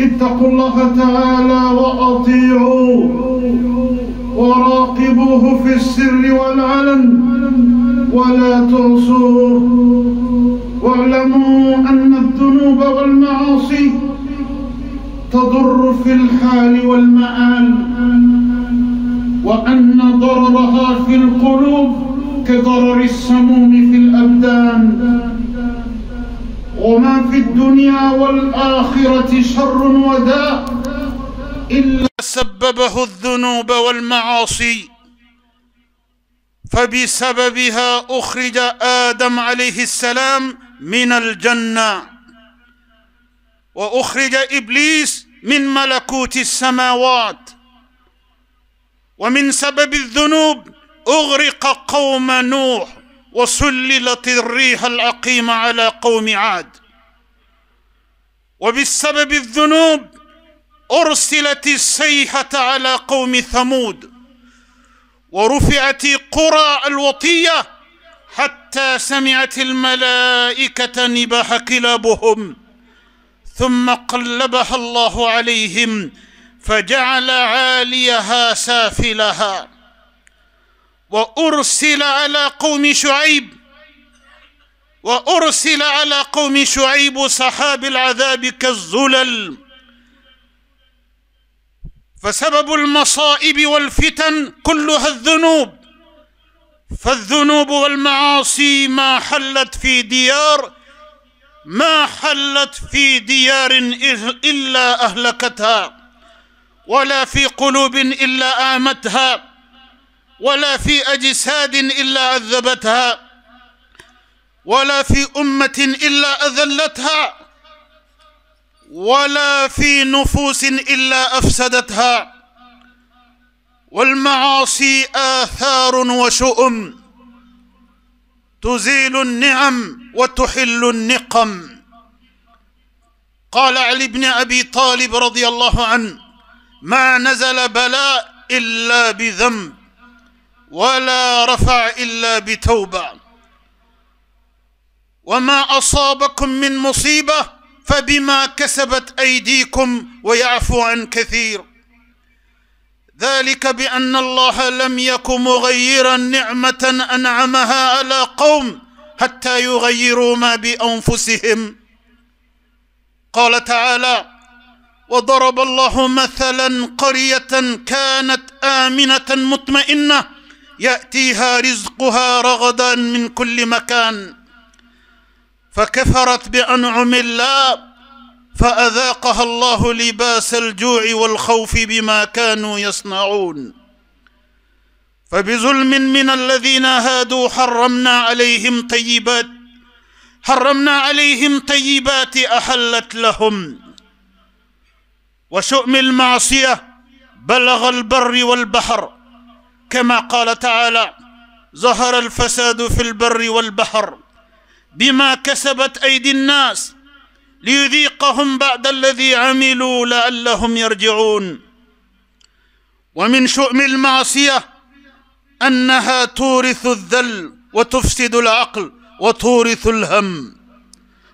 اتقوا الله تعالى وأطيعوه وراقبوه في السر والعلن ولا تعصوه، واعلموا أن الذنوب والمعاصي تضر في الحال والمآل، وأن ضررها في القلوب كضرر السموم في الأبدان، وما في الدنيا والآخرة شر وداء إلا سببه الذنوب والمعاصي، فبسببها أخرج آدم عليه السلام من الجنة، وأخرج إبليس من ملكوت السماوات، ومن سبب الذنوب أغرق قوم نوح وسللت الريح العقيم على قوم عاد، وبسبب الذنوب أرسلت الصيحة على قوم ثمود، ورفعت قرى الوطية حتى سمعت الملائكة نباح كلابهم، ثم قلبها الله عليهم فجعل عاليها سافلها. وأرسل على قوم شعيب سحاب العذاب كالظلل. فسبب المصائب والفتن كلها الذنوب، فالذنوب والمعاصي ما حلت في ديار إلا أهلكتها، ولا في قلوب إلا آمتها، ولا في أجساد إلا عذبتها، ولا في أمة إلا أذلتها، ولا في نفوس إلا أفسدتها. والمعاصي آثار وشؤم تزيل النعم وتحل النقم. قال علي بن أبي طالب رضي الله عنه: ما نزل بلاء إلا بذنب، ولا رفع إلا بتوبة، وما أصابكم من مصيبة فبما كسبت أيديكم ويعفو عن كثير. ذلك بأن الله لم يك مغيرا نعمة أنعمها على قوم حتى يغيروا ما بأنفسهم. قال تعالى: وضرب الله مثلا قرية كانت آمنة مطمئنة يأتيها رزقها رغدا من كل مكان، فكفرت بأنعم الله فأذاقها الله لباس الجوع والخوف بما كانوا يصنعون. فبظلم من الذين هادوا حرمنا عليهم طيبات أحلت لهم. وشؤم المعصية بلغ البر والبحر، كما قال تعالى: ظهر الفساد في البر والبحر بما كسبت أيدي الناس ليذيقهم بعد الذي عملوا لعلهم يرجعون. ومن شؤم المعصية أنها تورث الذل وتفسد العقل وتورث الهم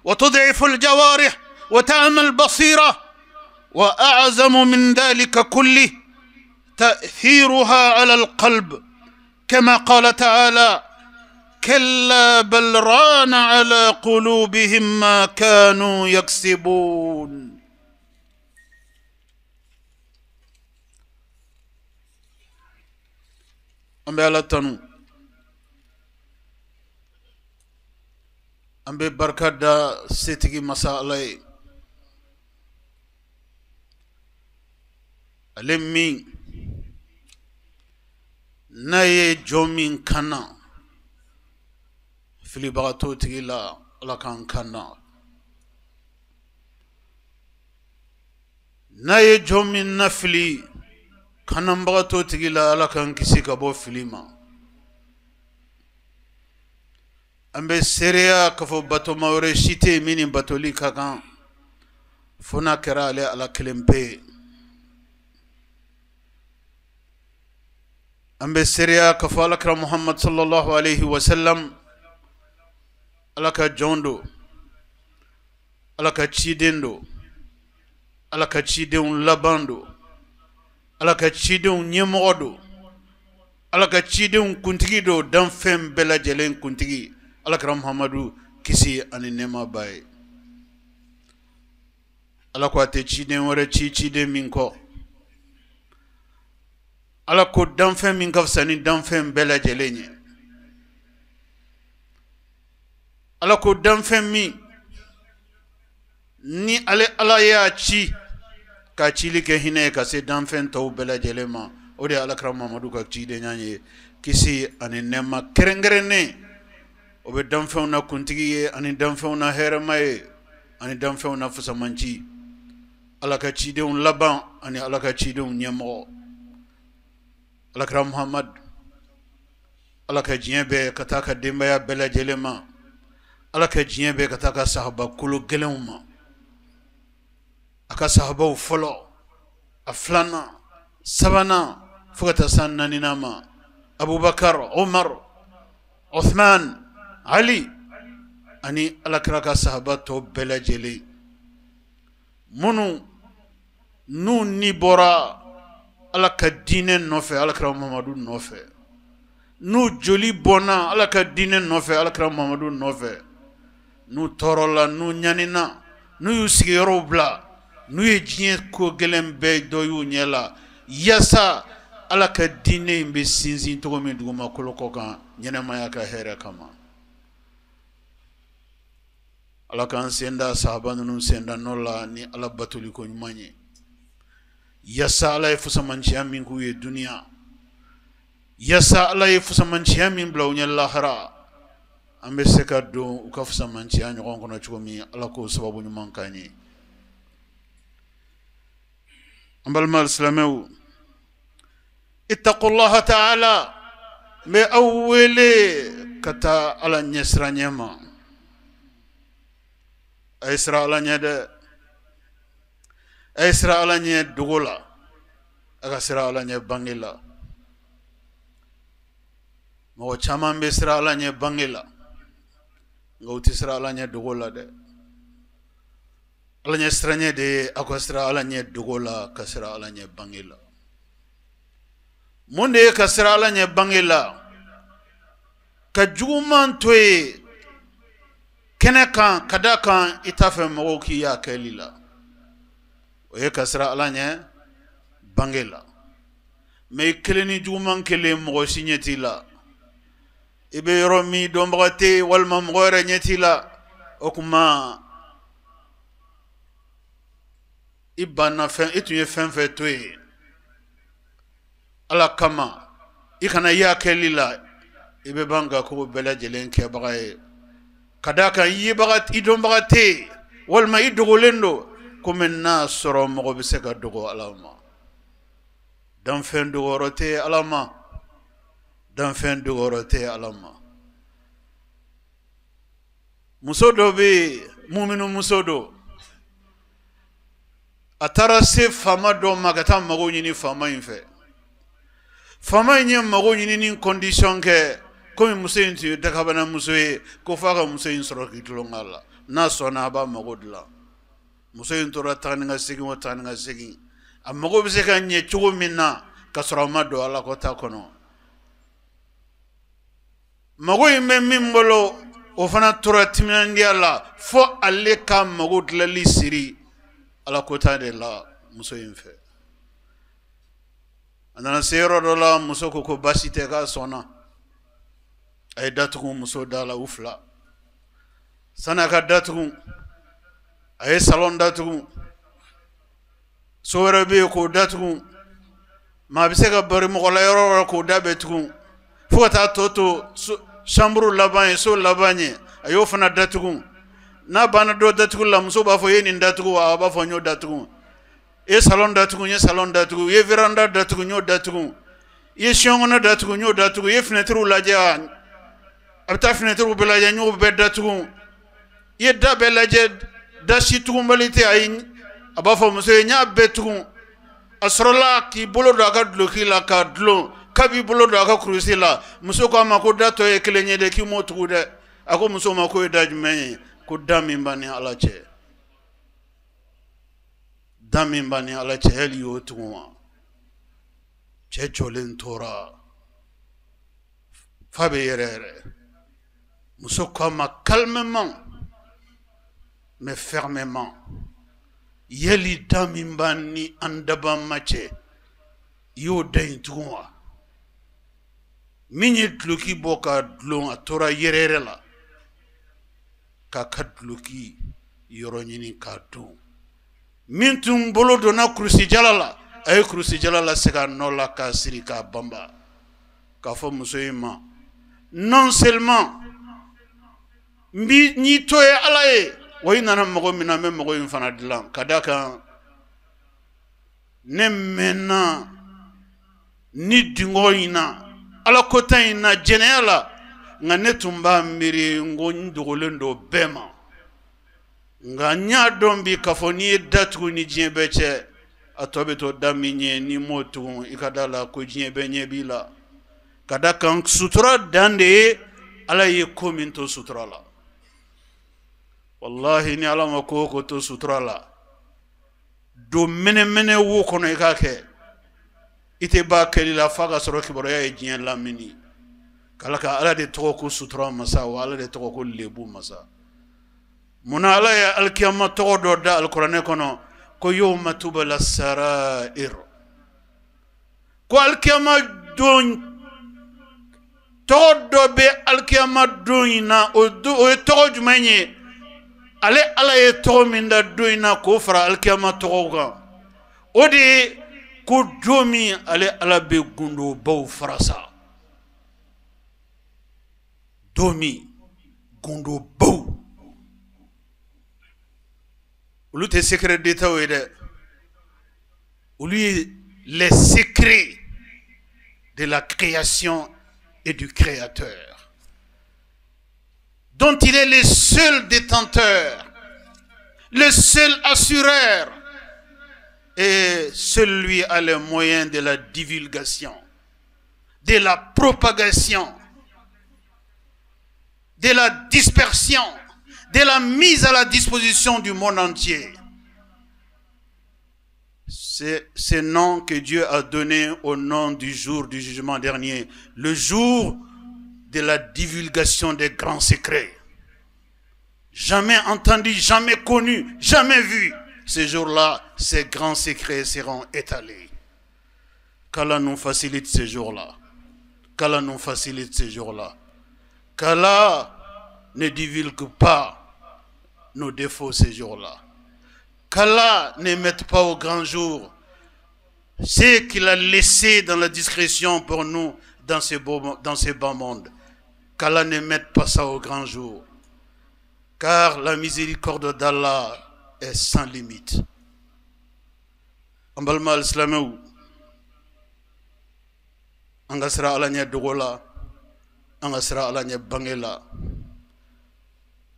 وتضعف الجوارح وتعمى البصيرة، وأعظم من ذلك كله تأثيرها على القلب، كما قال تعالى: كلا بل ران على قلوبهم ما كانوا يكسبون. أمبي على تنو أمبي بركة دا سيتكي مسألة ألمي ناي جومين كنا fili bagato tigila ala kan kana naye jomin nafli kanan bagato tigila ala kan kisi ka bo filima ambe seria ka fo bato mawre shite mini batoli kakan fona kera ale ala kelempe ambe seria ka fo ala kra Muhammad sallallahu alayhi wa sallam alaka jondo alaka chidendo ala ka cidenw laban don ala ka cidenw ɲɛmɔgɔ don ala ka cidenw kuntigi don danfɛn bɛɛ lajɛlen kuntigi alakira muhamadu kisi ani nɛɛma b'a ye ala ko a tɛ ciden wɛrɛ ci ciden min kɔ ala ko danfɛn min ka fisa ni danfɛn bɛɛ lajɛlen ye ala ko danfɛn min ni ala y'a ci ka cili kɛ hinɛ ye ka se danfɛn tɔw bɛɛ lajɛlen ma o de ye alakira muhamadu ka cidenya ye kisi ani nɛɛma kɛrɛnkɛrɛnnen o bɛ danfɛnw na kuntigi ye ani danfɛnw na hɛrɛma ye ani danfɛnw na fusamanci ala ka cidenw laban ani ala ka cidenw ɲɛmɔgɔ alakira muhamadu ala ka diɲɛ bɛɛ ka taa ka denbaya bɛɛ lajɛlen ma ala ka diɲɛ bɛɛ ka taa ka sahaba kolo gɛlɛnw ma a ka sahabaw fɔlɔ a filanan sabanan fo ka taa se naaninan ma abubakar umar uthman ali ani alakira ka sahaba tɔ bɛɛ lajɛlen minnu n'u ni bɔra ala ka diinɛ nɔfɛ alakira muhamadu nɔfɛ n'u joli bɔnna ala ka diinɛ nɔfɛ alakira muhamadu nɔfɛ n'u tɔɔrɔla n'u ɲanina n'u y'u sigiyɔrɔw bila n'u ye diɲɛ ko gɛlɛn bɛɛ dɔ y'u ɲɛ la yaasa ala ka diinɛ in bɛ sinsin cogo min dugumakolo kɔ kan ɲɛnɛmaya ka hɛrɛ kama ala k'an senda sahaba ninnu senda nɔ la ni ala batoli ko ɲuman ye yaasa ala ye fusamanciya min k'u ye duniya yaasa ala ye fusamanciya min bila u ɲɛ lahara an bɛ se ka don u ka fusamanciya ɲɔgɔn kɔnɔ cogo min ala k'o sababu ɲuman k'an ye an balima alisilamɛw ittaqullaha ta'ala n bɛ aw wele ka taa ala ɲɛsiranɲɛ ma a ye siran ala ɲɛ dɛ a ye siran ala ɲɛ dogo la a ka siran ala ɲɛ bange la mɔgɔ caman bɛ siran ala ɲɛ bange la nka u tɛ siran ala ɲɛ dogo la dɛ ala ɲɛ siranɲɛ de ye aw ka siran ala ɲɛ dogo la ka siran ala ɲɛ bange la mun de ye ka siran ala ɲɛ bange la ka juguman to ye kɛnɛ kan ka da kan i t'a fɛ mɔgɔw k'i y'a kɛli la o ye ka siran ala ɲɛ bange la mɛ i kelen ni juguman kelen mɔgɔ si ɲɛ t'i la i bɛ yɔrɔ min dɔnbaga tɛ walima mɔgɔ yɛrɛ ɲɛ t'i la o tuma i banna fɛn i tun ye fɛn fɛn to ye ala kama i kana y'a kɛli la i bɛ ban ka ko bɛɛ lajɛlen kɛbaga ye ka da kan i dɔnbaga tɛ yen walima i dogolen don komi n'a sɔrɔ mɔgɔ bɛ se ka dogo ala ma danfɛn dogoyɔrɔ tɛ ala ma danfɛn dogoyɔrɔ tɛ ala ma muso dɔ bɛ yen muminu muso don a taara se faama dɔ ma ka taa mago ɲini faama in fɛ faama in ye mago ɲini ni condition kɛ komi muso in tun ye dakabana muso ye ko f'a ka muso in sɔrɔ k'i tulon k'a la n'a sɔnna a b'a mago dilan muso in tora taa ni ka segin o taa ni ka segin a mago bɛ se ka ɲɛ cogo min na ka sɔrɔ a ma don ala ko ta kɔnɔ mago in bɛ min bolo o fana tora timinandiya la fo ale ka mago dilanli siri ala ko ta de la muso in fɛ a nana se yɔrɔ dɔ la muso ko ko baasi tɛ k'a sɔnna a ye datugu muso da la u fila sani a ka datugu a ye salon datugu so wɛrɛ bɛ yen k'o datugu maa bɛ se ka bari mɔgɔ la yɔrɔ o yɔrɔ k'o da bɛ tugun fo ka taa tɔ to chambre laban ye so laban ye a y'o fana datugu n'a banna dɔ datugu la muso b'a fɔ i ye nin datugu wa a b'a fɔ n y'o datugu i ye salon datugu n ye salon datugu i ye veranda datugu n y'o datugu i ye siyɔnkɔnɔ datugu n y'o datugu i ye fenêtres lajɛ a bɛ taa fenêtres bɛɛ lajɛ n y'o bɛɛ datugu i ye da bɛɛ lajɛ da si tugunbali tɛ ayi a b'a fɔ muso ye n y'a bɛɛ tugun a sɔrɔla k'i bolo don a ka duloki la k'a dulon k'a b'i bolo don a ka kurusi la muso k'a ma ko da tɔ ye kelen ye dɛ k'i m'o tugu dɛ a ko muso ma ko ye da jumɛn ye ko da min b'a ni ala cɛ damin bani ala cheli yotuma che cholen tora fabe yerere musokama calmement mais fermement yeli damin bani andaba mache yo dain tuma minit luki boka dlon atora yerere la ka kadluki yoronyini kadon mintum bolo dona krusi jalala ay krusi jalala sega nola ka sirika bamba ka fo musoyima non seulement ni toye alaye way nana mogo mina me mogo infana dilan kadaka ne mena ni dingoina ala kota ina jenela nga netumba miri ngo ndogolendo bema nga nya dombi kafoni datu ni jembeche atobe to daminye ni motu ikadala ko jembenye bila kadaka sutura dande ala ye kominto sutura la wallahi ni ala mako to sutura la do mene wo kono ikake ite ba kelila faga soro kiboro ya jien lamini kalaka ala de toko sutura masa wa ala de toko lebu masa muna ala ya alkiyama toko do da alqur'ane kono ko yawma tubala sarair ko alkiyama don todo be alkiyama doina o toko jumenye ale ala ye toko minda doina ko fara alkiyama toko ga odi ko domi ale ala be gundo baw farasa domi gundo baw ulu te secret d'état wede ulu les secrets de la création et du créateur dont il est le seul détenteur, le seul assureur et celui a les moyens de la divulgation, de la propagation, de la dispersion, de la mise à la disposition du monde entier. C'est ce nom que Dieu a donné au nom du jour du jugement dernier, le jour de la divulgation des grands secrets. Jamais entendu, jamais connu, jamais vu. Ce jour-là, ces grands secrets seront étalés. Qu'Allah nous facilite ces jours-là. Qu'Allah nous facilite ces jours-là. Qu'Allah ne divulgue pas nos défauts ces jours-là. Qu'Allah ne mette pas au grand jour ce qu'il a laissé dans la discrétion pour nous dans ce bas monde. Qu'Allah ne mette pas ça au grand jour. Car la miséricorde d'Allah est sans limite. Ambalma al-Islamou angasra alanya dogola angasra alanya bangela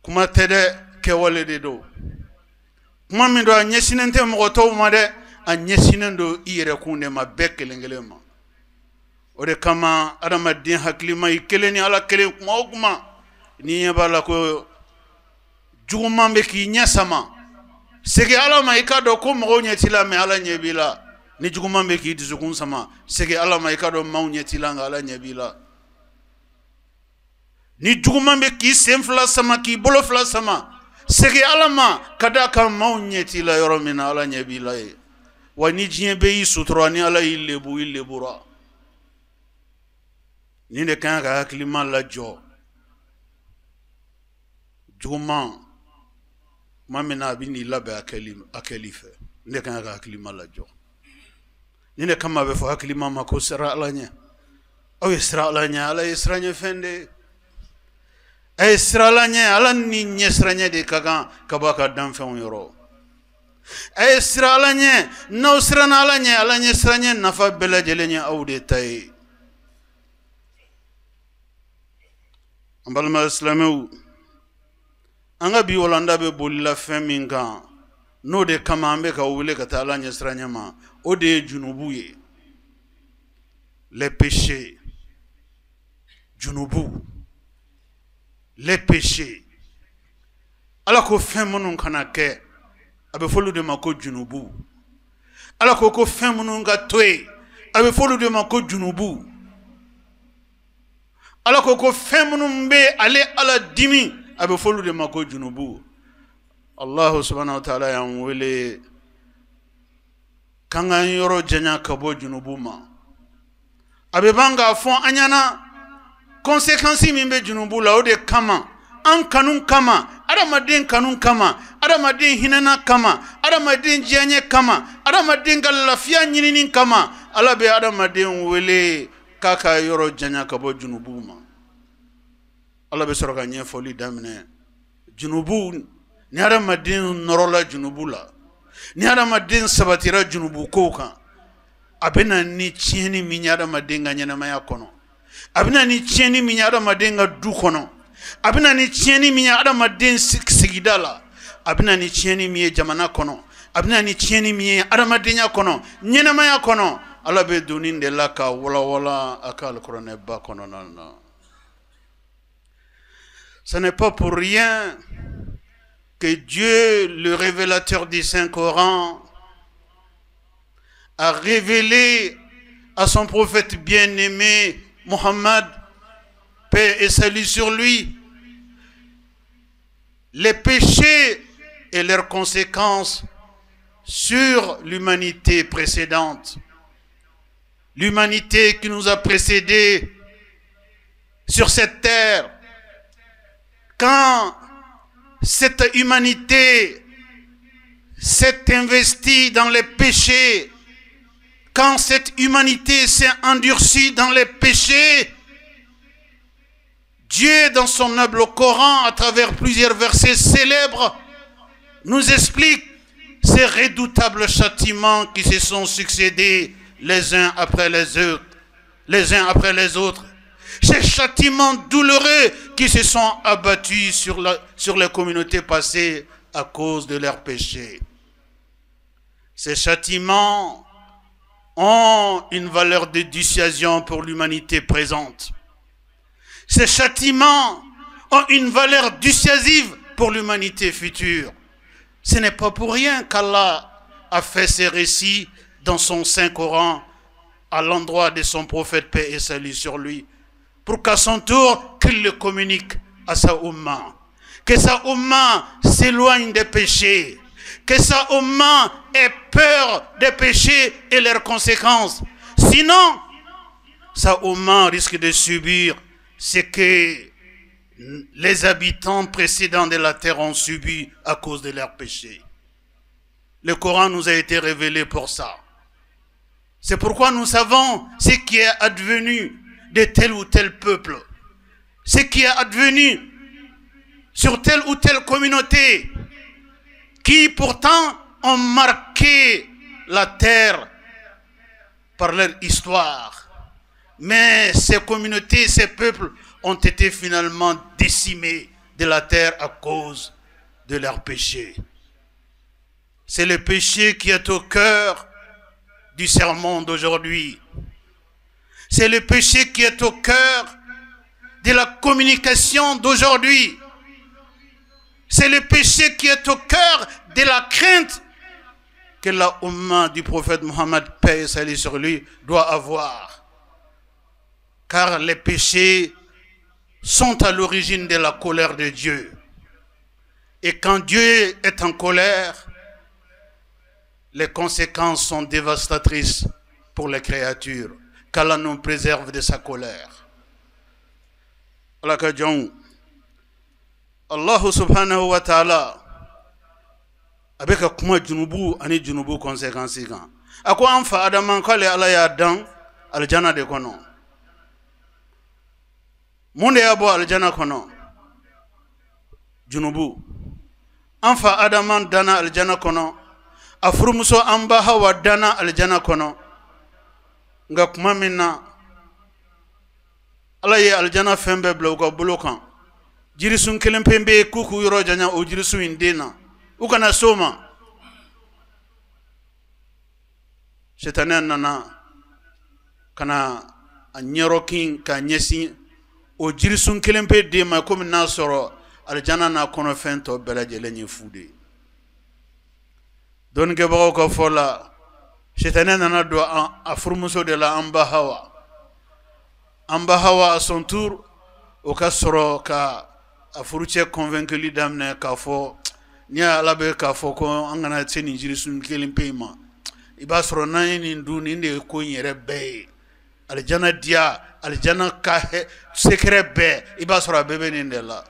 kuma tede kewale de do kuma min do anyesinente mo to ma de anyesinendo ire kunde ma bekelengelema ore kama adama din haklima ikeleni ala kelen kuma ni yabala ko juguma be ki nyasama sege ala ma ikado ko mo nyetila me ala nyebila ni juguma be ki dizukun sama sege ala ma ikado ma nyetila ngala nyebila ni juguma be ki semfla sama ki bolofla sama sege ala ma kadaka ma nyetila yoro min ala nyebila wa ni jiebe sutra ni ala ilebura ni de kan ka klima la jo juguma mamina bini labe akelife ne kan ga klima la jo ni ne kama be fo klima ma ko sera alanya o isra alanya ala isranya fende ay isra alanya ala ni nyesranya de kaga kabaka dan fen yoro ay isra alanya no srana alanya ala nyesranya nafa bela jelenya awde tay ambalma islamu anga bi wolanda be bolila feminga no de kama ambe ka wule ka tala nyesranya ma o de junubuye les péchés junubu les péchés ala ko femonun kana ke abe folu de mako junubu ala ko ko fɛn minnu ka to yen a bɛ fɔ olu de ma ko junubu ala ko ko fɛn minnu bɛ ale ala dimi a bɛ fɔ olu de ma ko junubu Allahu subhanahu wa ta'ala y'an wele k'an k'an yɔrɔ janya ka bɔ junubu ma a bɛ ban k'a fɔ an ɲɛna conséquence min bɛ junubu la o de kama an kanu kama adamaden kanu kama adamaden hinɛna kama adamaden diyaɲɛ kama adamaden ka lafiya ɲinini kama ala bɛ adamaden wele k'a ka yɔrɔ janya ka bɔ junubu ma ala bɛ sɔrɔ ka ɲɛfɔli daminɛ junubu ni adamaden nɔrɔla junubu la ni adamaden sabatira junubu kow kan a bɛ na ni tiɲɛni min ye adamaden ka ɲɛnamaya kɔnɔ a bɛ na ni tiɲɛni min ye adamaden ka du kɔnɔ a bɛ na ni tiɲɛni min ye adamaden sigida la a bɛ na ni tiɲɛni min ye jamana kɔnɔ a bɛ na ni tiɲɛni min ye adamadenya kɔnɔ ɲɛnamaya kɔnɔ ala bɛ donni de la ka walawala a ka alikuranɛba kɔnɔna na. Ce n'est pas pour rien que Dieu, le révélateur du Saint-Coran, a révélé à son prophète bien-aimé Mohammed, paix et salut sur lui, les péchés et leurs conséquences sur l'humanité précédente. L'humanité qui nous a précédés sur cette terre. Quand cette humanité s'est investie dans les péchés, quand cette humanité s'est endurcie dans les péchés, Dieu, dans son noble Coran, à travers plusieurs versets célèbres, nous explique ces redoutables châtiments qui se sont succédés les uns après les autres. Ces châtiments douloureux qui se sont abattus sur les communautés passées à cause de leurs péchés. Ces châtiments ont une valeur de dissuasion pour l'humanité présente. Ces châtiments ont une valeur dissuasive pour l'humanité future. Ce n'est pas pour rien qu'Allah a fait ces récits dans son Saint-Coran à l'endroit de son prophète, paix et salut sur lui, pour qu'à son tour, qu'il le communique à sa Ummah. Que sa Ummah s'éloigne des péchés. Que sa Ummah ait peur des péchés et leurs conséquences. Sinon, sa Ummah risque de subir ce que les habitants précédents de la terre ont subi à cause de leurs péchés. Le Coran nous a été révélé pour ça. C'est pourquoi nous savons ce qui est advenu de tel ou tel peuple, ce qui est advenu sur telle ou telle communauté, qui pourtant ont marqué la terre par leur histoire. Mais ces communautés, ces peuples ont été finalement décimés de la terre à cause de leurs péchés. C'est le péché qui est au cœur du sermon d'aujourd'hui. C'est le péché qui est au cœur de la communication d'aujourd'hui. C'est le péché qui est au cœur de la crainte que la Ummah du prophète Mohammed, paix et salut sur lui, doit avoir. Car les péchés sont à l'origine de la colère de Dieu. Et quand Dieu est en colère, les conséquences sont dévastatrices pour les créatures. Qu'Allah nous préserve de sa colère. Allah subhanahu wa ta'ala avec kuma junubu ani junubu conséquences kan. Ako an fa adaman kale Allah ya dan aljanna de kono. Monde ya bo aljanna kono. Junubu. An fa adaman dana aljanna kono. Afurumuso amba hawa dana aljanna kono. Nga kuma minna Allah ye aljanna fembe bla uka bolokan. Jirisun kelen pembe kuku yoro janya o jirisun indena. Ukana soma. Shetane nana kana anyerokin ka nyesi o jirisun kelen pe de ma komi na soro aljanna na kono fento bela jele nyi fude. Don ke bago ko fola Shetane nana do a furmuso de la Amba Hawa. Amba Hawa à son tour au cas soro ka a furucɛ convainculi daminɛ k'a fɔ ni ala bɛ k'a fɔ ko an kana se nin jirisun kelen pe ma i b'a sɔrɔ n'an ye nin dun nin de ye ko in yɛrɛ bɛɛ ye alijana diya alijana ka secret bɛɛ i b'a sɔrɔ a bɛɛ bɛ nin de la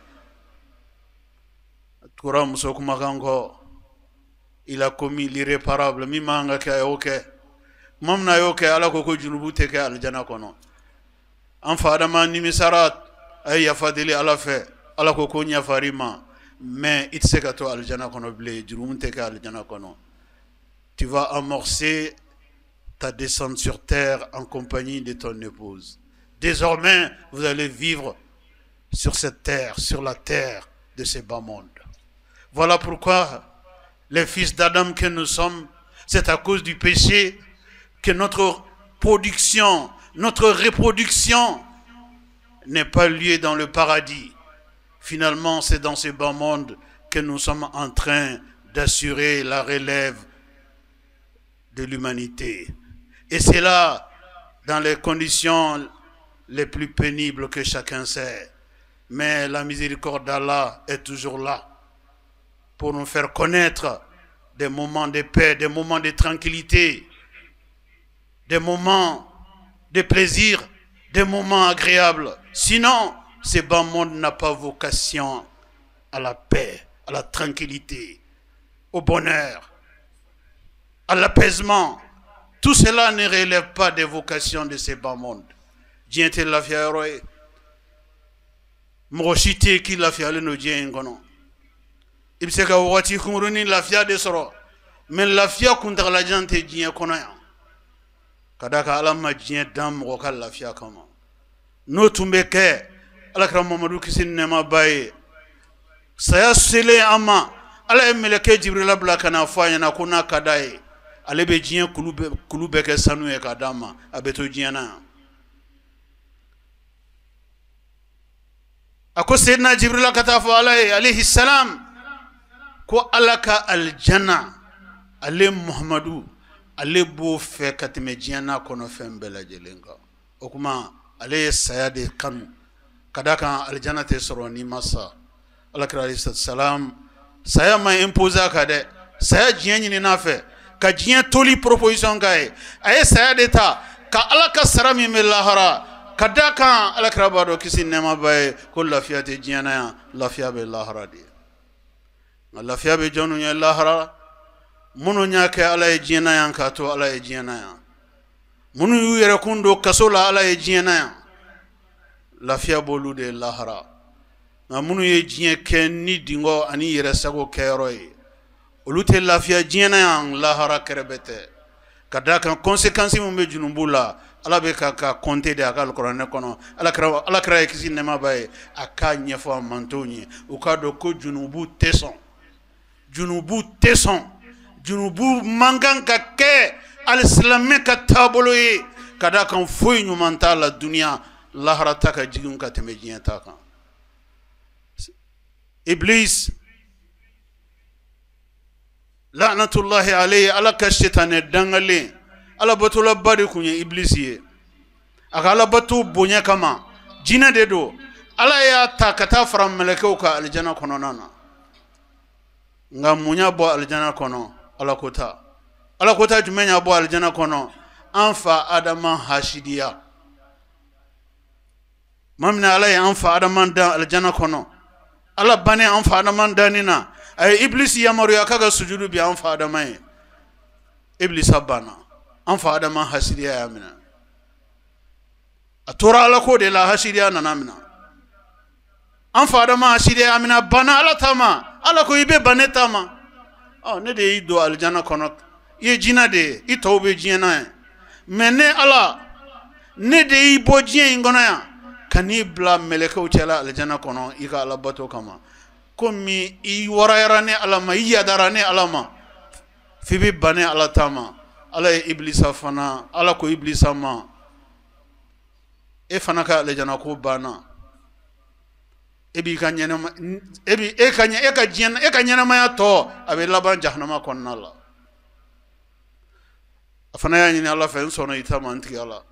tora muso kumakan kɔ il a commis l'irréparable min man ka kɛ a y'o kɛ tuma min na a y'o kɛ ala ko junubu tɛ kɛ alijana kɔnɔ an fa adama nimisara a ye yafa deli ala fɛ ala ko ɲafari ma mais il tɛ se ka to alijana kɔnɔ bilen jurumu tɛ kɛ alijana kɔnɔ tu vas amorcer ta descente sur terre en compagnie de ton épouse. Désormais, vous allez vivre sur cette terre, sur la terre de ce bas monde. Voilà pourquoi les fils d'Adam que nous sommes, c'est à cause du péché que notre production, notre reproduction n'est pas lieu dans le paradis. Finalement, c'est dans ce bas monde que nous sommes en train d'assurer la relève de l'humanité. Et c'est là, dans les conditions les plus pénibles que chacun sait. Mais la miséricorde d'Allah est toujours là pour nous faire connaître des moments de paix, des moments de tranquillité, des moments de plaisir, des moments agréables. Sinon, ce bas monde n'a pas vocation à la paix, à la tranquillité, au bonheur, à l'apaisement. Tout cela ne relève pas des vocations de ce bas monde. Dieu te lafia yoroye. Moroshite ki lafia le no Dieu ngono. Ibseka wati kumruni lafia de soro. Men lafia kunta la jante Dieu kono ya. Kadaka alama Dieu dam ko kal lafia kama. No tumbeke alakra Mamadou kisin nema baye. Saya sele ama ala emeleke Jibril abla kana fanya na kuna kadaye. Ale be Dieu kulube ke sanu e kadama abeto Dieu na. Ako Sayyidina Jibril katafu alayhi salam ko alaka aljanna ale Muhammadu ale bo fe katime jiana kono fembela jelenga okuma ale sayade kanu kadaka aljanna te soroni masa alakra alayhi salam saya ma imposa kade saya jiani ni nafe ka jian toli proposition gae ay sayade ta ka alaka sarami melahara kadaka alakrabado kisi nema baye ko lafiya te jiana ya lafiya be lahara di lafiya be jonu ya lahara munu nyake ala e jiana ya kato ala e jiana ya munu yu yere kundo kasola ala e jiana ya lafiya bolu de lahara na munu ye jien ken ni dingo ani yere sago keroy olute lafiya jiana ya lahara kerebete kadaka conséquences mu be junumbula ala be ka compter de akal Qur'an kono ala kra kisi nema baye aka nyefo mantoni o ka do ko junubu tesson junubu mangan ka ke al islamique ka taboloye kada kan foy nyumanta la dunia laharata ka jigun ka temejiya ta kan iblis la'natullahi alayhi ala ka shaytan dangale ala batula bari kunye iblisi aka ala batu bonya kama jina de do ala ya ta kata faram malakau ka aljana kono nana nga munya bo aljana kono ala kota jumenya bo aljana kono anfa adama hashidiya mamna ala ya anfa adama da aljana kono ala bane anfa adama danina ay iblisi yamaru ya kaga sujudu bi anfa adama iblis abana anfa adama hasidiya ya mina atora ala ko de la hasidiya na namina anfa adama hasidiya ya mina bana ala tama ala ko ibe banetama oh ne de ido aljana kono ye jina de itobe jina mene ala ne de ibo jina ngona ya kanibla meleka utela aljana kono ika ala bato kama komi i warayarane alama i yadarane alama fibi bane ala tama ala iblisa fana ala ko iblisa ma e fana ka aljana ko bana ebi kanyana ebi e kanya e ka jena e kanyana ma to abe laban jahannama konnala afana ya nyini Allah fa sono itama antiki Allah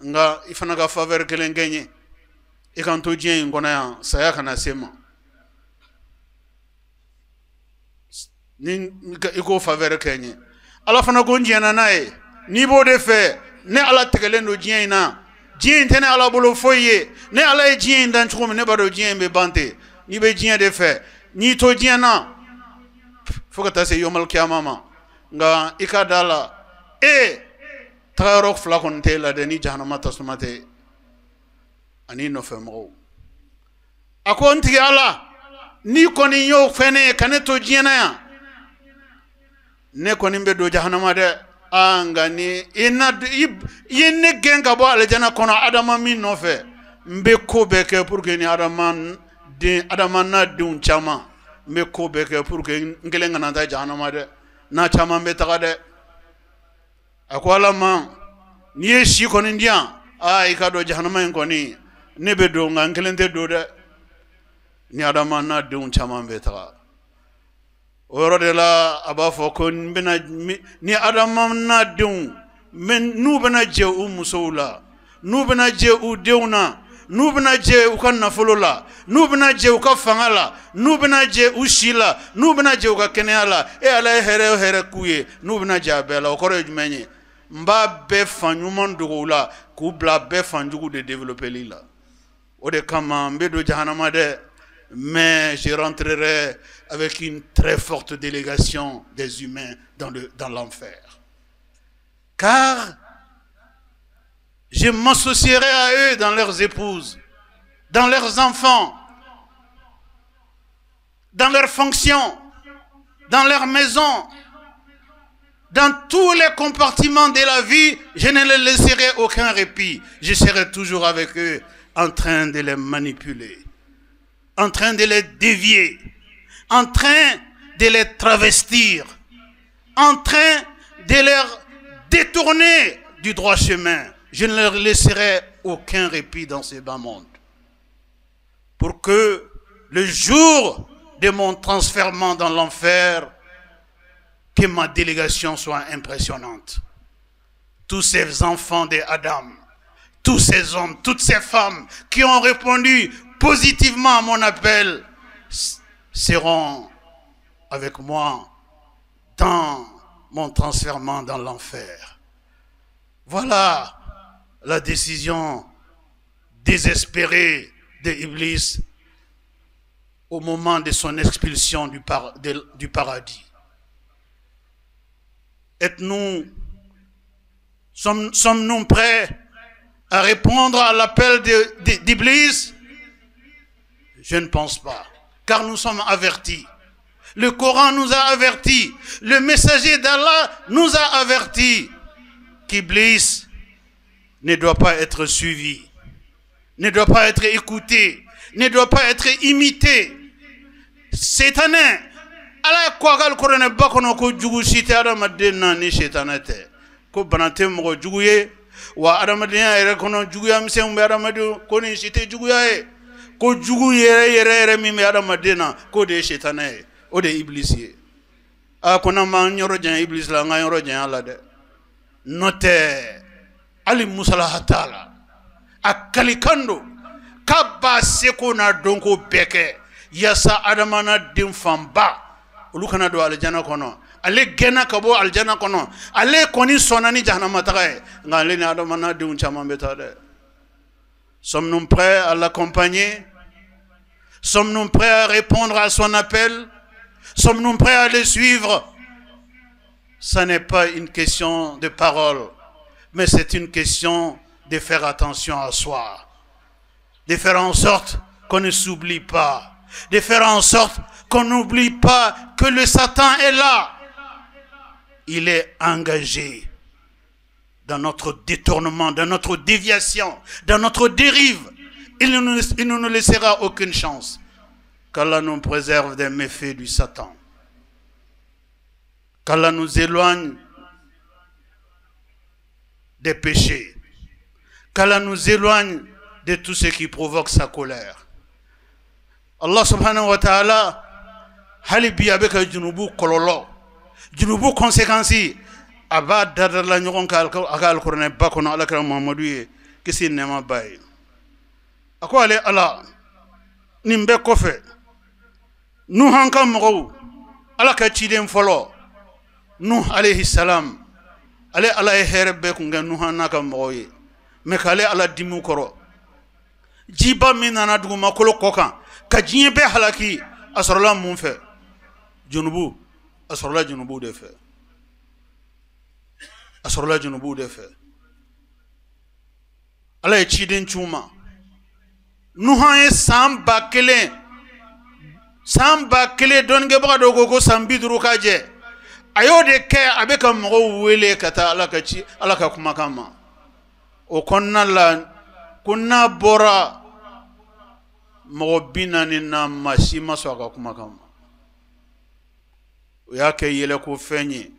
nga ifana ga faveur kelen genye ikanto jien ngona ya saya kana sema ni iko faveur kenye Allah fana gonji na nae ni bo de fe ne Allah tegelen do jien na jien tene Allah bolo foye ne Allah jien dan chum ne bado jien be bante ni be jien de fe ni to jien na fokata se yomal kiyamama nga ikadala Tarok flakon tela de ni jahannama tasumate ani no femo akonti ala ni koni yo fene kaneto jiena ya ne koni be do jahannama de anga ni ina yenne genga bo aljana kono adama min no fe mbe ko be ke pour que ni adama na dun chama mbe ko be ke pour que ngelenga na da jahannama de na chama mbe tagade akwala ma ni shi koni ndia ikado jahannama koni ne be do ngankelente do de ni adama na dun chama mbe taga oro de la abafo kon bena ni adama na dun men nu bena je musula nu bena je deuna nu bena je kan nafulula nu bena je ka fangala nu bena je shila nu bena je ka keneala ala here kuye nu bena jabela okoro jumenye mba be fanyuman dogola ku bla be fanjugu de développer lila ode kama mbedo jahannama de mais je rentrerai avec une très forte délégation des humains dans l'enfer car je m'associerai à eux dans leurs épouses dans leurs enfants dans leurs fonctions dans leurs maisons dans tous les compartiments de la vie, je ne les laisserai aucun répit. Je serai toujours avec eux en train de les manipuler, en train de les dévier, en train de les travestir, en train de les détourner du droit chemin. Je ne leur laisserai aucun répit dans ce bas monde. Pour que le jour de mon transfèrement dans l'enfer, que ma délégation soit impressionnante. Tous ces enfants d'Adam, tous ces hommes, toutes ces femmes qui ont répondu positivement à mon appel seront avec moi dans mon transfèrement dans l'enfer. Voilà la décision désespérée d'Iblis au moment de son expulsion du paradis. Sommes-nous prêts à répondre à l'appel d'Iblis? Je ne pense pas, car nous sommes avertis. Le Coran nous a avertis, le messager d'Allah nous a avertis qu'Iblis ne doit pas être suivi, ne doit pas être écouté, ne doit pas être imité. Satané. Ala ko agal korone bakono ko jugu site adamaden na ni shetanate ko banate mo juguye wa adamaden ere kono jugu am sem be adamadu ko ni site jugu yae ko jugu yere mi me adamaden na ko de shetanae o de iblisie a kona ma nyoro jan iblis la nga nyoro jan ala de note ali musalahatala akalikando kabba seko na donko beke yasa adamana dim famba ulukana do aljana kono ale gena kabo aljana kono ale koni sonani jahannama tagay ngale ni adamana dim chama betade. Sommes-nous prêts à l'accompagner? Sommes-nous prêts à répondre à son appel? Sommes-nous prêts à le suivre? Ce n'est pas une question de parole, mais c'est une question de faire attention à soi, de faire en sorte qu'on ne s'oublie pas, de faire en sorte qu'on n'oublie pas que le Satan est là. Il est engagé dans notre détournement, dans notre déviation, dans notre dérive. Il ne nous laissera aucune chance. Qu'Allah nous préserve des méfaits du Satan. Qu'Allah nous éloigne des péchés. Qu'Allah nous éloigne de tout ce qui provoque sa colère. Allah subhanahu wa ta'ala halibi avec junubu kololo, junubu conséquences. aba dadala ɲɔgɔn ka alkuranɛ ba kɔnɔ alakira muhamadu ye kisi nɛɛma ba ye a ko ale ala nin bɛɛ kɔfɛ nuhan ka mɔgɔw ala ka ciden fɔlɔ nuh alayhi salam ale ala ye hɛrɛ bɛɛ kun kɛ nuhan n'a ka mɔgɔw ye mais k'ale ala dimu kɔrɔ jiba min nana dugumakolo kɔ kan ka diɲɛ bɛɛ halaki a sɔrɔla mun fɛ junubu a sɔrɔla junubu de fɛ a sɔrɔla junubu de fɛ ala ye ciden c'u ma nuhan ye san 1000 dɔnnikɛbaga dɔw ko san 50 ka jɛ a y'o de kɛ a bɛ ka mɔgɔw wele ka taa ala ka kumakan ma o kɔnɔna la ko n'a bɔra mɔgɔ 40 na maa si ma sɔn a ka kumakan ma o y'a kɛ yɛlɛko fɛn ye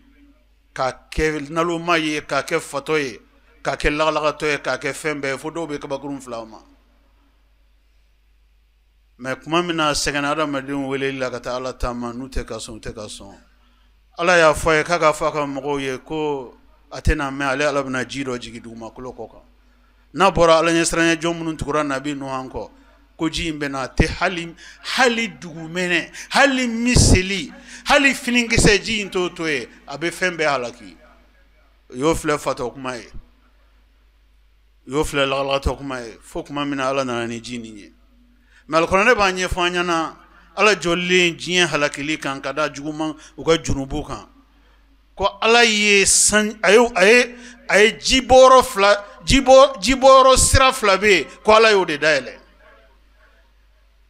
k'a kɛ naloma ye k'a kɛ fatɔ ye k'a kɛ lagalagatɔ ye k'a kɛ fɛn bɛɛ fo dɔw bɛ kabakurun fila ma mais kuma min na sɛgɛnna adamadenw weleli la ka taa ala taama n'u tɛ ka sɔn u tɛ ka sɔn ala y'a fɔ a ye k'a ka fɔ a ka mɔgɔw ye ko a tɛna mɛn ale ala bɛna ji dɔ jigin dugumakolo kɔ kan n'a bɔra ala ɲɛsiranya jɔn minnu tugura nabi nuhan kɔ ko ji in bɛna a tɛ hali dugumɛnɛ hali miseli hali finikisɛ ji in t'o to ye a bɛ fɛn bɛɛ halaki o y'o filɛ fatɔ kuma ye o y'o filɛ lagalagatɔ kuma ye fo kuma min na ala nana ni ji nin ye mais alikuranɛ b'a ɲɛfɔ an ɲɛna ala jɔlen diɲɛ halakili kan ka da juguman u ka junubu kan ko ala ye a ye jibɔyɔrɔ sira fila bɛ yen ko ala y'o de dayɛlɛ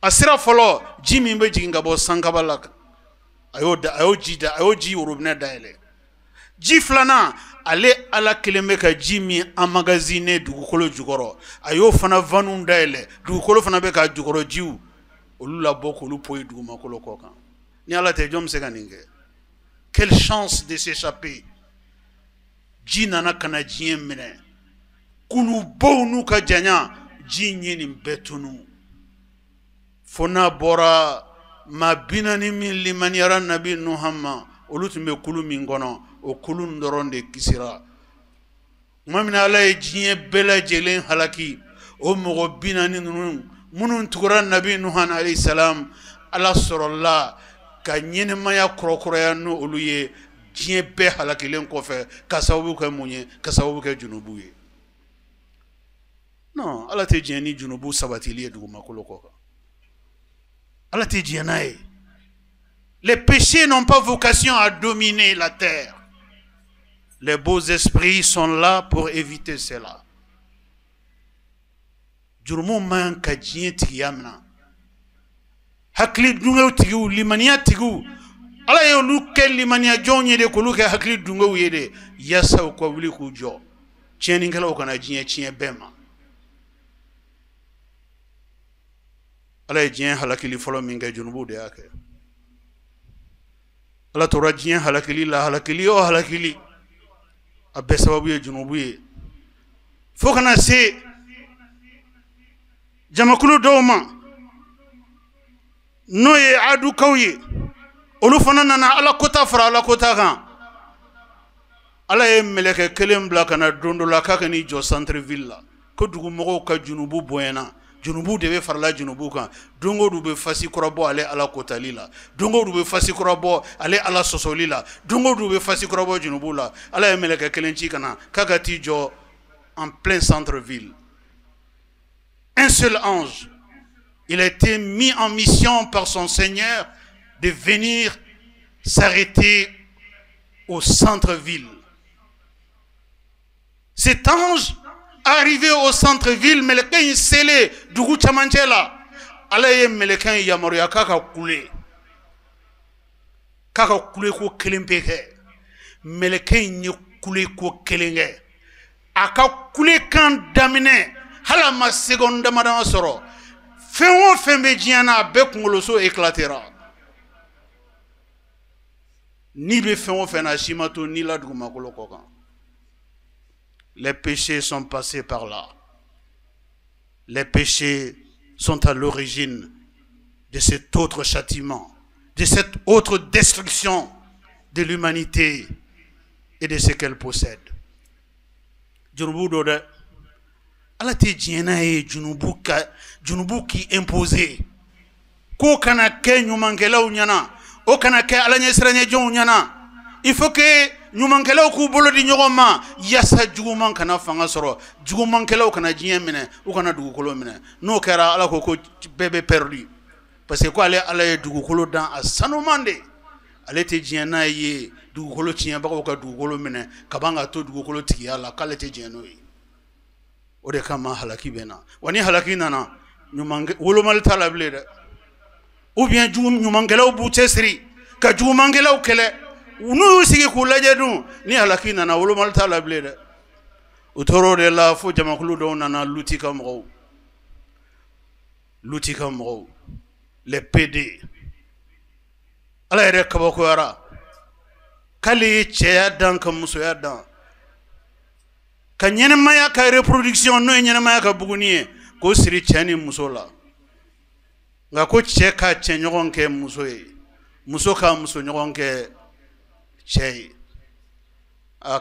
a sira fɔlɔ ji min bɛ jigin ka bɔ sankaba la a y'o ji worobinɛ dayɛlɛ ji filanan ale ala kelen bɛ ka ji min emmagasiner dugukolo jukɔrɔ a y'o fana vanu dayɛlɛ dugukolo fana bɛ ka jukɔrɔ jiw olu labɔ k'olu poyi dugumakolo kɔ kan ni ala tɛ jɔn bɛ se ka nin kɛ quelle chance de s'échapper ji nana ka na diɲɛ minɛ kulubaw n'u ka janya ji ye nin bɛɛ tunu fo n'a bɔra maa 40 min limaniyara nabi nuhan ma olu tun bɛ kulu min kɔnɔ o kulu dɔrɔn de kisira tuma min na ala ye diɲɛ bɛɛ lajɛlen halaki o mɔgɔ 40 ninnu minnu tugura nabi nuhan alayhi salam ala sɔrɔla ka ɲɛnɛmaya kɔrɔkɔrɔya n'olu ye diɲɛ bɛɛ halakilen kɔfɛ ka sababu kɛ mun ye ka sababu kɛ junubu ye non ala tɛ diɲɛ ni junubu sabatili ye dugumakolo kɔ kan ala tɛ diɲɛ n'a ye les péchés n'ont pas vocation à dominer la terre. Les beaux esprits sont là pour éviter cela. Jurumu man ka diɲɛ tigiya mina hakili dungew tigiw limaniya tigiw ala ye olu kɛ limaniya jɔnw ye de k'olu kɛ hakili dungew ye de yaasa u ka wuli k'u jɔ tiɲɛnikɛlaw kana diɲɛ tiɲɛ bɛɛ ma ala ye diɲɛ halakili fɔlɔ min kɛ junubu de y'a kɛ ala tora diɲɛ halakili la halakili o halakili a bɛɛ sababu ye junubu ye fo kana se jamakulu dɔw ma n'o ye adukaw ye olu fana nana ala kota fara ala kota kan ala ye mɛlɛkɛ kelen bila kana don dɔ la k'a ka n'i jɔ centre ville la ko dugumɔgɔw ka junubu bonyana junubu de bɛ farala junubu kan don o don bɛ fasi kɔrɔbɔ ale ala kotali la don o don bɛ fasi kɔrɔbɔ ale ala sɔsɔli la don o don bɛ fasi kɔrɔbɔ junubu la ala ye mɛlɛkɛ kelen ci kana k'a ka t'i jɔ en plein centre ville un seul ange il a été mis en mission par son Seigneur de venir s'arrêter au centre-ville. Cet ange arrivé au centre-ville, Melekan yi sele dugu camancɛ la, ala ye Melekan yamaruya k'a ka kule ko kelen pe kɛ. Melekan ye kule ko kelen kɛ. A ka kulekan daminɛ hala ma seconde damadama sɔrɔ. Fɛn o fɛn bɛ diɲɛ na a bɛɛ kunkoloso éclatera. Ni bɛ fɛn o fɛn na si ma to ni la dugumakolo kɔ kan. Les péchés sont passés par là. Les péchés sont à l'origine de cet autre châtiment, de cette autre destruction de l'humanité et de ce qu'elle possède. Junubu dode ala te diɲɛna ye junubu qui imposé ko kana kɛ ɲumankɛlaw ɲɛna o kana kɛ ala ɲɛsiranɲɛjɔnw ɲɛna il faut que ɲumankɛlaw k'u bolo di ɲɔgɔn ma yasa juguman kana fanga sɔrɔ jugumankɛlaw kana diɲɛ minɛ u kana dugukolo minɛ n'o kɛra ala ko bɛɛ bɛ perdu parce que ko ale ala ye dugukolo dan a sanuman de ale te diɲɛ n'a ye dugukolo tiɲɛbagaw ka dugukolo minɛ ka ban ka to dugukolo tigiya la k'ale te diɲɛ n'o ye o de kama halaki bɛ na wa ni halaki nana wolomali t'a la bilen dɛ ou bien ɲumankɛlaw b'u cɛsiri ka jugumankɛlaw kɛlɛ n'u y'u sigi k'u lajɛ dun ni halaki nana wolomali t'a la bilen dɛ o tor'o de la fo jamakulu dɔw nana Luti ka mɔgɔw les PD ala yɛrɛ kabakoyara k'ale ye cɛya dan ka musoya dan ka ɲɛnɛmaya ka reproduction n'o ye ɲɛnɛmaya ka buguni ye k'o siri cɛ ni muso la nka ko cɛ ka cɛ ɲɔgɔn kɛ muso ye muso ka muso ɲɔgɔn kɛ cɛ ye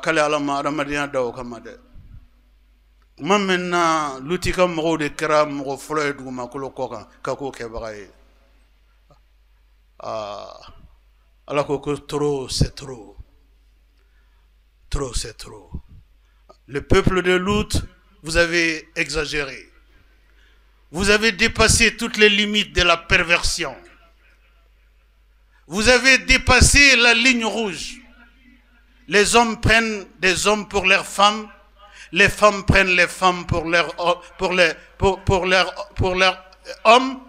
k'ale ala ma adamadenya da o kama dɛ tuma min na Luti ka mɔgɔw de kɛra mɔgɔ fɔlɔ ye dugumakolo kɔ kan ka k'o kɛbaga ye ala ko trop c'est trop c'est trop. Le peuple de Lut, vous avez exagéré. Vous avez dépassé toutes les limites de la perversion. Vous avez dépassé la ligne rouge. Les hommes prennent des hommes pour leurs femmes. Les femmes prennent les femmes pour leurs hommes.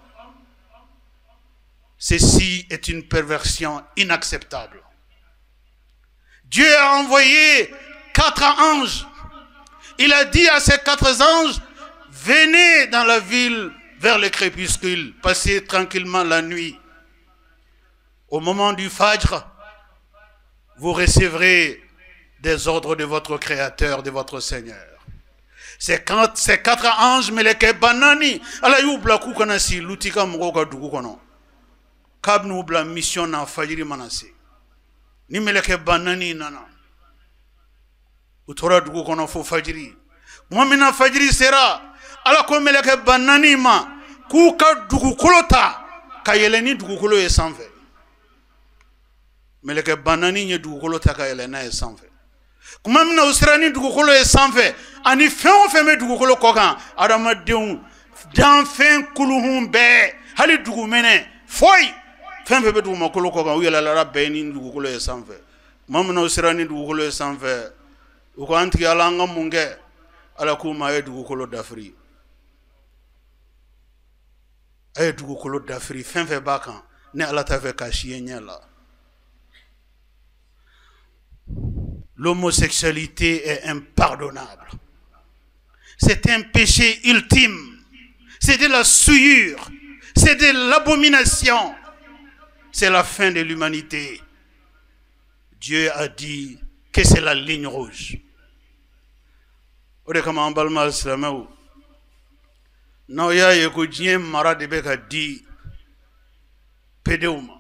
Ceci est une perversion inacceptable. Dieu a envoyé 4 anges. Il a dit à ces 4 anges, venez dans la ville vers le crépuscule, passez tranquillement la nuit. Au moment du Fajr, vous recevrez des ordres de votre Créateur, de votre Seigneur. Ces 4 anges, meleke banani, ala yubla kukanasi, lutika mwoga dukukono. Kab nubla mission na fajiri manasi. Ni meleke banani nana. Utora dukukono fo fajiri. Mwamina fajiri sera, ala ko meleke banani ma, kuka dukukolota, kayeleni dukukolo ye sanfe. Meleke banani nye dukukolota kayelena ye sanfe. Kuma mina usirani dugukolo ye sanfɛ ani fɛn o fɛn bɛ dugukolo kɔ kan adamadenw danfɛn kuluhun bɛɛ hali dugumɛnɛ foyi fɛn fɛn bɛ dugumakolo kɔ kan u yɛlɛlara bɛɛ ni dugukolo ye sanfɛ kuma mina usirani dugukolo ye sanfɛ u ko an tigi ala an ka mun kɛ ala k'u ma a ye dugukolo dafiri a ye dugukolo dafiri fɛn fɛn b'a kan ni ala t'a fɛ ka si ye ɲɛ la. L'homosexualité est impardonnable. C'est un péché ultime. C'est de la souillure. C'est de l'abomination. C'est la fin de l'humanité. Dieu a dit que c'est la ligne rouge. Nauya yeko dien mara de beka di pedeuma.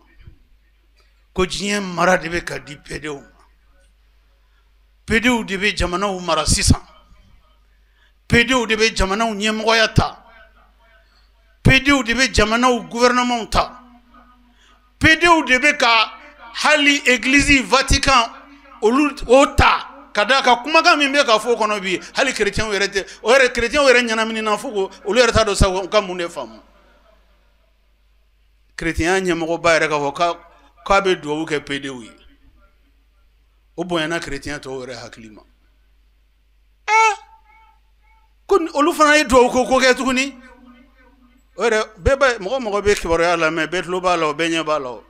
Ko dien mara de beka di pedeuma. Pédéou de be jamanaw mara sisan pédéou de be jamanaw ɲɛmɔgɔya ta pédéou de be jamanaw gouvernement ta pédéou de be ka hali église Vatican olu o ta kada ka kumakan min be ka fɔ kɔnɔ bi hali chrétien yɛrɛ tɛ o yɛrɛ chrétien yɛrɛ ɲanamini na fo ko olu yɛrɛ ta dɔn sa ka mun de faamu chrétien ɲɛmɔgɔba yɛrɛ ka fɔ k'a bɛ duwawu kɛ pédéou ye o bonyana chrétien to yɛrɛ hakili ma ko olu fana ye duwawu ko kɛ tuguni o yɛrɛ bɛɛ bɛ mɔgɔ bɛ kibaruya lamɛn bɛɛ tulo b'a la o bɛɛ ɲɛ b'a la o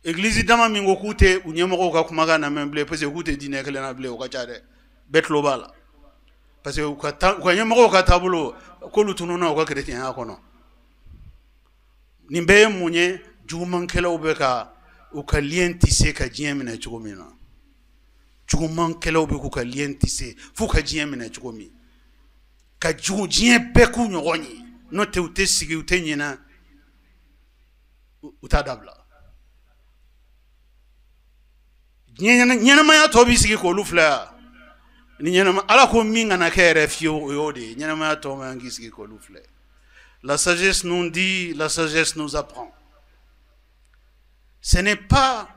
église dama min ko k'u tɛ u ɲɛmɔgɔw ka kumakan lamɛn bilen parce que k'u tɛ diinɛ kelen na bilen o ka ca dɛ bɛɛ tulo b'a la parce que u ka ɲɛmɔgɔw ka taabolo k'olu tununna u ka chrétienya kɔnɔ nin bɛɛ ye mun ye jugumankɛlaw bɛ ka u ka lien tissé ka diɲɛ minɛ cogo min na jugumankɛlaw bɛ k'u ka lien tissé f'u ka diɲɛ minɛ cogo min ka jugu diɲɛ bɛɛ k'u ɲɔgɔn ye n'o tɛ u tɛ sigi u tɛ ɲinɛ u t'a dabila Nyanamaya tobi sigi ko lufla. Ni nyanama ala ko minga na kere fio yode. Nyanamaya tobi ngi sigi ko lufla. La sagesse nous dit, la sagesse nous apprend. Ce n'est pas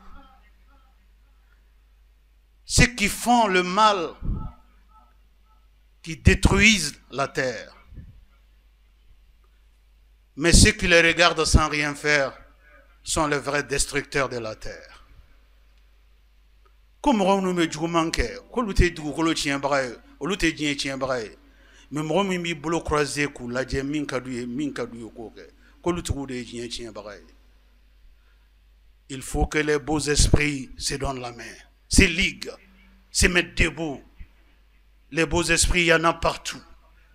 ceux qui font le mal qui détruisent la terre. Mais ceux qui les regardent sans rien faire sont les vrais destructeurs de la terre. Comme nous me disons manquer, que nous te disons que nous tiens braille, ou nous te disons tiens braille, mais moi je me boulot croisé que la j'ai min kadouye koke, que nous te disons tiens braille. Il faut que les beaux esprits se donnent la main, se liguent, se mettent debout. Les beaux esprits, il y en a partout,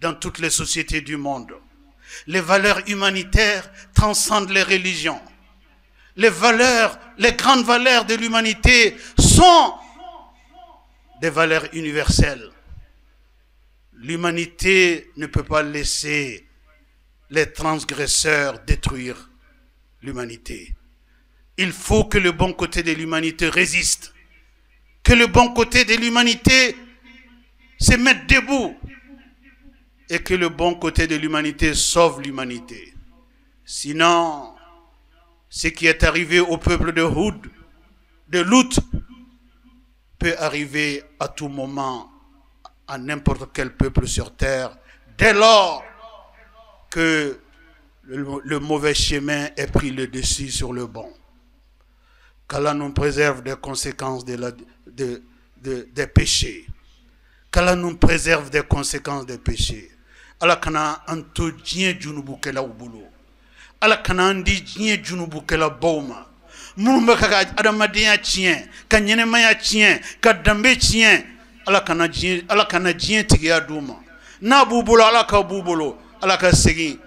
dans toutes les sociétés du monde. Les valeurs humanitaires transcendent les religions. Les valeurs, les grandes valeurs de l'humanité sont des valeurs universelles. L'humanité ne peut pas laisser les transgresseurs détruire l'humanité. Il faut que le bon côté de l'humanité résiste. Que le bon côté de l'humanité se mette debout. Et que le bon côté de l'humanité sauve l'humanité. Sinon, ce qui est arrivé au peuple de Houd, de Lut, peut arriver à tout moment à n'importe quel peuple sur terre, dès lors que le mauvais chemin ait pris le dessus sur le bon. Qu'Allah nous préserve des conséquences des péchés. Qu'Allah nous préserve des conséquences des péchés. Allah kana anto djien junubu kela ubulu. Allah kana andi djien junubu kela boma. Mumba kaka adamadiya tien, ka nyenemaya tien, ka dambe tien. Allah kana djien tigiya duma. Na bubulo Allah ka bubulo, Allah ka segi.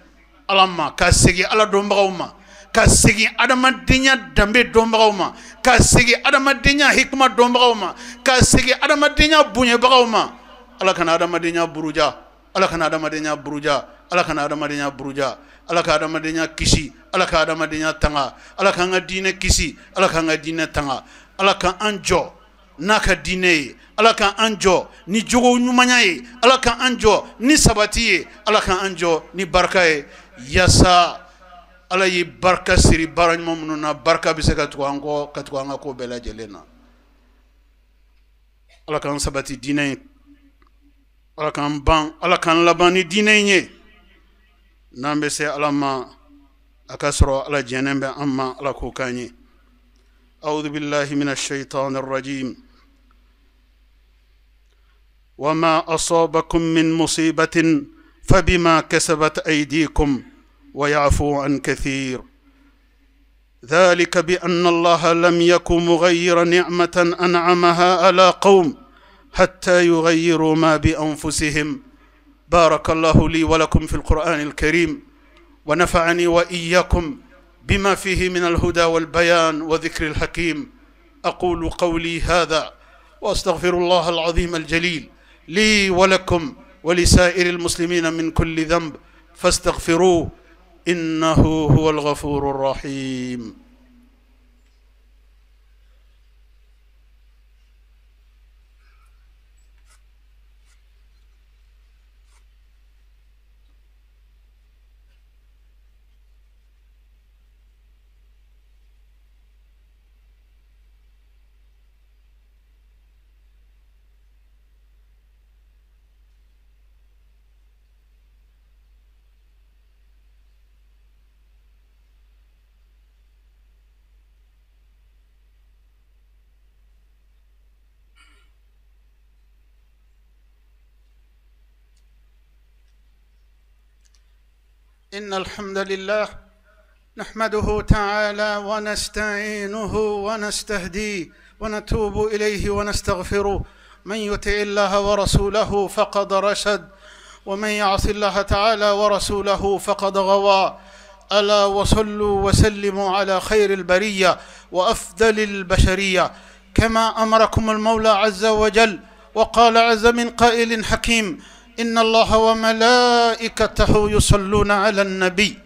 Alama ka segi Allah dombawma. Ka segi adamadiya dambe dombawma. Ka segi adamadiya hikma dombawma. Ka segi adamadiya bunye bawma. Allah kana adamadiya buruja. Allah kana adamadenya buruja, Allah kana adamadenya buruja, Allah kana adamadenya kisi, Allah kana adamadenya tanga, Allah kana dine kisi, Allah kana dine tanga, Allah kana anjo naka dine, Allah kana anjo ni jogo nyumanya ye, Allah kana anjo ni sabati ye, Allah kana anjo ni baraka ye. Yasa Allah yi baraka siri baranymo mununa baraka biseka katuanga ko bela jelena. Allah kana sabati dine. Allah kan ban, Allah kan labani dinenye. Nambe se alama akasro ala jenembe amma ala kokanye. A'udhu billahi minash shaitanir rajim. Wama asabakum min musibatin fabima kasabat aydikum wa ya'fu an kathir. ذلك بأن الله لم يكن مغير نعمة أنعمها على قوم حتى يغيروا ما بأنفسهم. بارك الله لي ولكم في القرآن الكريم ونفعني وإياكم بما فيه من الهدى والبيان وذكر الحكيم. أقول قولي هذا وأستغفر الله العظيم الجليل لي ولكم ولسائر المسلمين من كل ذنب فاستغفروه إنه هو الغفور الرحيم. إن الحمد لله نحمده تعالى ونستعينه ونستهديه ونتوب إليه ونستغفره. من يطع الله ورسوله فقد رشد ومن يعص الله تعالى ورسوله فقد غوى. ألا وصلوا وسلموا على خير البرية وأفضل البشرية كما أمركم المولى عز وجل وقال عز من قائل حكيم: إن الله وملائكته يصلون على النبي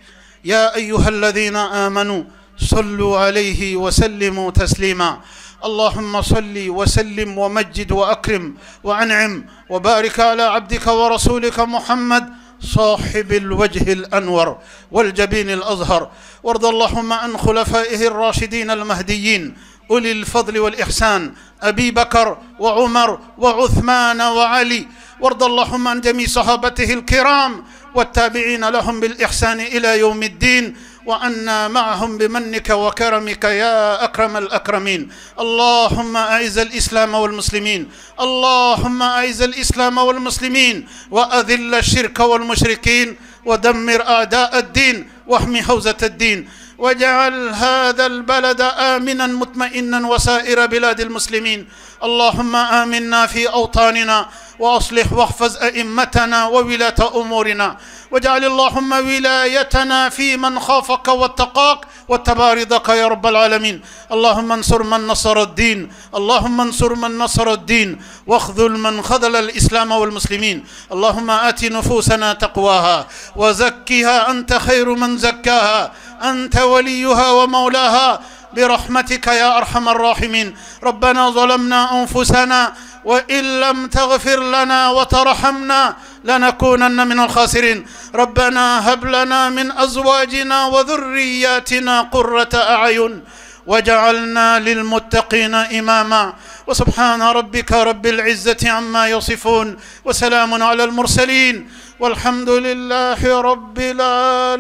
يا أيها الذين آمنوا صلوا عليه وسلموا تسليما. اللهم صل وسلم ومجد وأكرم وأنعم وبارك على عبدك ورسولك محمد صاحب الوجه الأنور والجبين الأزهر. وارض اللهم عن خلفائه الراشدين المهديين أولي الفضل والإحسان أبي بكر وعمر وعثمان وعلي. وارض اللهم عن جميع صحابته الكرام والتابعين لهم بالإحسان إلى يوم الدين، وأنا معهم بمنك وكرمك يا أكرم الأكرمين. اللهم أعز الإسلام والمسلمين، اللهم أعز الإسلام والمسلمين، وأذل الشرك والمشركين، ودمر أعداء الدين، واحمي حوزة الدين، واجعل هذا البلد آمنا مطمئنا وسائر بلاد المسلمين. اللهم آمنا في أوطاننا، وأصلح واحفظ أئمتنا وولاة أمورنا، واجعل اللهم ولايتنا في من خافك واتقاك واتبع رضاك يا رب العالمين. اللهم انصر من نصر الدين، اللهم انصر من نصر الدين، واخذل من خذل الإسلام والمسلمين. اللهم آت نفوسنا تقواها وزكها أنت خير من زكاها، أنت وليها ومولاها برحمتك يا أرحم الراحمين. ربنا ظلمنا أنفسنا وإن لم تغفر لنا وترحمنا لنكونن من الخاسرين. ربنا هب لنا من أزواجنا وذرياتنا قرة أعين وجعلنا للمتقين إماما. وسبحان ربك رب العزة عما يصفون، وسلام على المرسلين، والحمد لله رب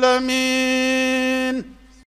العالمين.